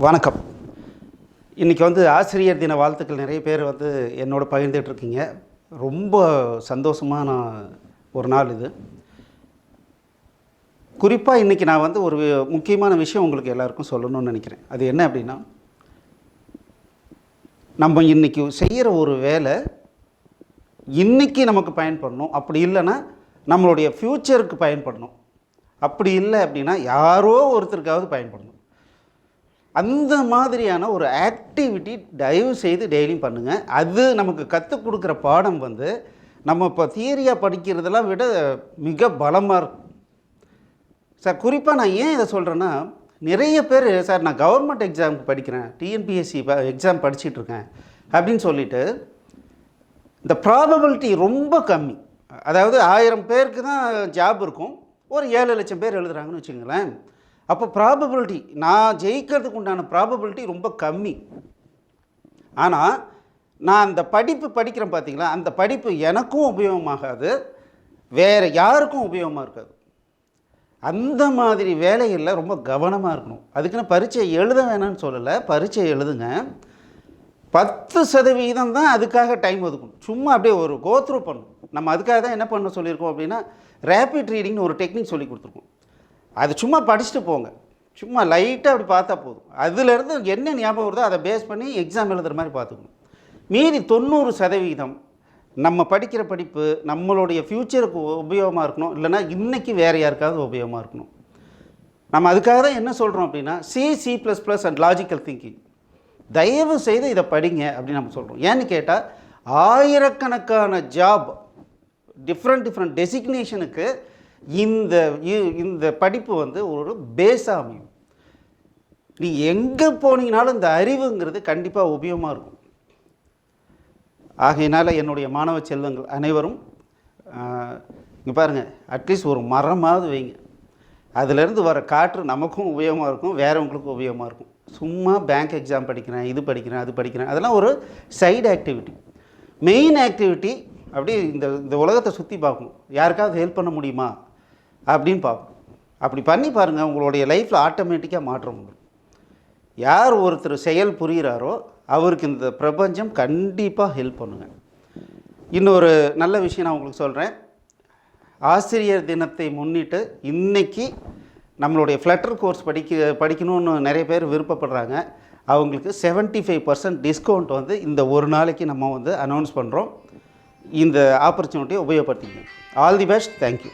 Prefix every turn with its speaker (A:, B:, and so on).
A: வணக்கம். இன்றைக்கி ஆசிரியர் தின வாழ்த்துக்கள் நிறைய பேர் என்னோட பகிர்ந்துட்டுருக்கீங்க. ரொம்ப சந்தோஷமான ஒரு நாள் இது. குறிப்பாக இன்றைக்கி நான் ஒரு முக்கியமான விஷயம் உங்களுக்கு எல்லாருக்கும் சொல்லணும்னு நினைக்கிறேன். அது என்ன அப்படின்னா, நம்ம இன்றைக்கி செய்கிற ஒரு வேலை இன்றைக்கி நமக்கு பயன்படணும். அப்படி இல்லைன்னா நம்மளுடைய ஃப்யூச்சருக்கு பயன்படணும். அப்படி இல்லை அப்படின்னா யாரோ ஒருத்தருக்காவது பயன்படணும். அந்த மாதிரியான ஒரு ஆக்டிவிட்டி தயவு செய்து டெய்லியும் பண்ணுங்கள். அது நமக்கு கற்றுக் கொடுக்குற பாடம் நம்ம இப்போ தியரியாக படிக்கிறதெல்லாம் விட மிக பலமாக இருக்கும் சார். குறிப்பாக நான் ஏன் இதை சொல்கிறேன்னா, நிறைய பேர் சார் நான் கவர்மெண்ட் எக்ஸாமுக்கு படிக்கிறேன், டிஎன்பிஎஸ்சி எக்ஸாம் படிச்சிட்ருக்கேன் அப்படின்னு சொல்லிவிட்டு இந்த ப்ராபபிலிட்டி ரொம்ப கம்மி. அதாவது 1000 பேருக்கு தான் ஜாப் இருக்கும், ஒரு 7 லட்சம் பேர் எழுதுகிறாங்கன்னு வச்சுங்களேன். அப்போ ப்ராபபிலிட்டி நான் ஜெயிக்கிறதுக்கு உண்டான ப்ராபபிலிட்டி ரொம்ப கம்மி. ஆனால் நான் அந்த படிப்பு படிக்கிறேன் பார்த்தீங்களா, அந்த படிப்பு எனக்கும் உபயோகமாகாது, வேறு யாருக்கும் உபயோகமாக இருக்காது. அந்த மாதிரி வேலைகளில் ரொம்ப கவனமாக இருக்கணும். அதுக்குன்னு பரீட்சை எழுத வேணான்னு சொல்லலை, பரீட்சை எழுதுங்க. 10% தான் அதுக்காக டைம் ஒதுக்கணும். சும்மா அப்படியே ஒரு கோத்ரூ பண்ணணும். நம்ம அதுக்காக தான் என்ன பண்ண சொல்லியிருக்கோம் அப்படின்னா, ரேபிட் ரீடிங்னு ஒரு டெக்னிக் சொல்லி கொடுத்துருக்கோம். அது சும்மா படிச்சுட்டு போங்க, சும்மா லைட்டாக அப்படி பார்த்தா போதும். அதுலேருந்து என்ன ஞாபகம் வருதோ அதை பேஸ் பண்ணி எக்ஸாம் எழுதுகிற மாதிரி பார்த்துக்கணும். மீதி 90% நம்ம படிக்கிற படிப்பு நம்மளுடைய ஃப்யூச்சருக்கு உபயோகமாக இருக்கணும், இல்லைனா இன்றைக்கி வேறு யாருக்காவது உபயோகமாக இருக்கணும். நம்ம அதுக்காக தான் என்ன சொல்கிறோம் அப்படின்னா, C++ அண்ட் லாஜிக்கல் திங்கிங் தயவு செய்து இதை படிங்க அப்படின்னு நம்ம சொல்கிறோம். ஏன்னு கேட்டால் ஆயிரக்கணக்கான ஜாப் டிஃப்ரெண்ட் டெசிக்னேஷனுக்கு இந்த படிப்பு ஒரு பேஸாக அமையும். நீ எங்கே போனீங்கனாலும் இந்த அறிவுங்கிறது கண்டிப்பாக உபயோகமாக இருக்கும். ஆகையினால் என்னுடைய மாணவ செல்வங்கள் அனைவரும் இங்கே பாருங்கள், அட்லீஸ்ட் ஒரு மரமாவது வைங்க. அதிலேருந்து வர காற்று நமக்கும் உபயோகமாக இருக்கும், வேறவங்களுக்கும் உபயோகமாக இருக்கும். சும்மா பேங்க் எக்ஸாம் படிக்கிறேன், இது படிக்கிறேன், அது படிக்கிறேன், அதெல்லாம் ஒரு சைடு ஆக்டிவிட்டி. மெயின் ஆக்டிவிட்டி அப்படி இந்த உலகத்தை சுற்றி பார்க்கணும், யாருக்காவது ஹெல்ப் பண்ண முடியுமா அப்படின்னு பார்க்கணும். அப்படி பண்ணி பாருங்கள், உங்களுடைய லைஃப்பில் ஆட்டோமேட்டிக்காக மாற்றம் உண்டு. யார் ஒருத்தர் செயல் புரிகிறாரோ அவருக்கு இந்த பிரபஞ்சம் கண்டிப்பாக ஹெல்ப் பண்ணுங்க. இன்னொரு நல்ல விஷயம் நான் உங்களுக்கு சொல்கிறேன். ஆசிரியர் தினத்தை முன்னிட்டு இன்றைக்கி நம்மளுடைய ஃப்ளட்டர் கோர்ஸ் படிக்கணும்னு நிறைய பேர் விருப்பப்படுறாங்க. அவங்களுக்கு 75% டிஸ்கவுண்ட் இந்த ஒரு நாளைக்கு நம்ம அனௌன்ஸ் பண்ணுறோம். இந்த ஆப்பர்ச்சுனிட்டியை உபயோகப்படுத்திக்கங்க. All the best. தேங்க்யூ.